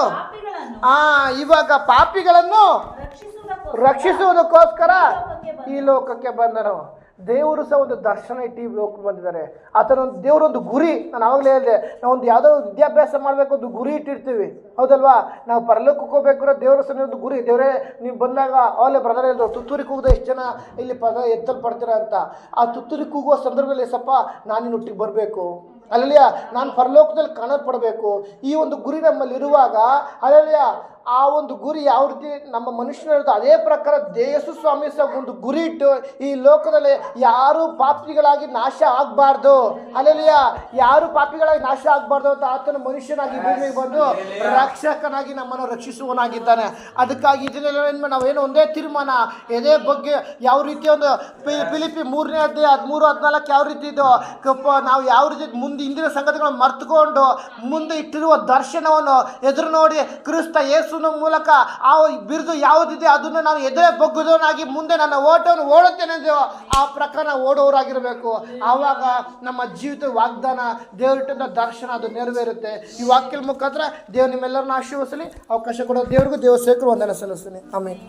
ಇವಾಗ ಪಾಪಿಗಳನ್ನು ರಕ್ಷಿಸುವುದಕ್ಕೋಸ್ಕರ ಈ ಲೋಕಕ್ಕೆ ಬಂದನು. ದೇವರು ಸಹ ಒಂದು ದರ್ಶನ ಇಟ್ಟು ಈ ಲೋಕಕ್ಕೆ ಬಂದಿದ್ದಾರೆ. ದೇವರೊಂದು ಗುರಿ. ನಾನು ಆವಾಗಲೇ ಹೇಳಿದೆ, ನಾವು ಯಾವುದೋ ವಿದ್ಯಾಭ್ಯಾಸ ಮಾಡಬೇಕು, ಒಂದು ಗುರಿ ಇಟ್ಟಿರ್ತೀವಿ, ಹೌದಲ್ವಾ? ನಾವು ಪರಲೋಕಕ್ಕೆ ಹೋಗ್ಬೇಕಾದ್ರೆ ದೇವರ ಸಹ ಒಂದು ಗುರಿ. ದೇವರೇ ನೀವು ಬಂದಾಗ ಅವಲೇ ಬ್ರದರ್ ಹೇಳಿದ್ರು, ತುತ್ತೂರಿ ಕೂಗದ ಎಷ್ಟು ಜನ ಇಲ್ಲಿ ಎತ್ತಲ್ಪಡ್ತೀರ ಅಂತ. ಆ ತುತ್ತೂರಿ ಕೂಗುವ ಸಂದರ್ಭದಲ್ಲಿ ಸಪ್ಪ ನಾನು ಒಟ್ಟಿಗೆ ಬರಬೇಕು. ಅಲ್ಲಲ್ಲಿಯ ನಾನು ಪರಲೋಕದಲ್ಲಿ ಕಾಣಲ್ಪಡಬೇಕು. ಈ ಒಂದು ಗುರಿ ನಮ್ಮಲ್ಲಿ ಇರುವಾಗ ಅಲ್ಲಲ್ಲಿಯ ಆ ಒಂದು ಗುರಿ ಯಾವ ರೀತಿ ನಮ್ಮ ಮನುಷ್ಯನಿರುತ್ತೆ, ಅದೇ ಪ್ರಕಾರ ಯೇಸು ಸ್ವಾಮಿ ಸಹ ಒಂದು ಗುರಿ ಇಟ್ಟು ಈ ಲೋಕದಲ್ಲಿ ಯಾರು ಪಾಪಿಗಳಾಗಿ ನಾಶ ಆಗಬಾರ್ದು. ಅಲ್ಲಲ್ಲಿಯ ಯಾರು ಪಾಪಿಗಳಾಗಿ ನಾಶ ಆಗಬಾರ್ದು ಅಂತ ಆತನ ಮನುಷ್ಯನಾಗಿ ಭೂಮಿಗೆ ಬಂದು ರಕ್ಷಕನಾಗಿ ನಮ್ಮನ್ನು ರಕ್ಷಿಸುವನಾಗಿದ್ದಾನೆ. ಅದಕ್ಕಾಗಿ ಇದನ್ನೆಲ್ಲ ನಾವೇನು ಒಂದೇ ತೀರ್ಮಾನ ಎದೆ ಬಗ್ಗೆ ಯಾವ ರೀತಿ ಒಂದು ಫಿಲಿಪಿ 3ನೇ ಅಧ್ಯಾಯ 13-14 ಯಾವ ರೀತಿ ಇದು ನಾವು ಯಾವ ರೀತಿ ಮುಂದೆ ಹಿಂದಿನ ಸಂಗತಿಗಳನ್ನು ಮರ್ತುಕೊಂಡು ಮುಂದೆ ಇಟ್ಟಿರುವ ದರ್ಶನವನ್ನು ಎದುರು ನೋಡಿ ಕ್ರಿಸ್ತ ಯೇಸುವಿನ ಮೂಲಕ ಆ ಬಿರುದು ಯಾವುದಿದೆ ಅದನ್ನು ನಾನು ಎದುರೇ ಬಗ್ಗುದವನಾಗಿ ಮುಂದೆ ನನ್ನ ಓಟವನ್ನು ಓಡುತ್ತೇನೆ ಅಂದೇವೋ ಆ ಪ್ರಕಾರ ಓಡೋರಾಗಿರಬೇಕು. ಆವಾಗ ನಮ್ಮ ಜೀವಿತ ವಾಗ್ದಾನ ದೇವರಿಟ್ಟಿದ್ದ ದರ್ಶನ ಅದು ನೆರವೇರುತ್ತೆ. ಈ ವಾಕ್ಯದ ಮುಖಾಂತರ ದೇವರು ನಿಮ್ಮೆಲ್ಲರನ್ನ ಆಶೀರ್ವದಿಸಲಿ. ಅವಕಾಶ ಕೊಡೋ ದೇವರಿಗೂ ದೇವ ಸೇವಕರು ವಂದನೆ ಸಲ್ಲಿಸ್ತೀನಿ. ಆಮೇಲೆ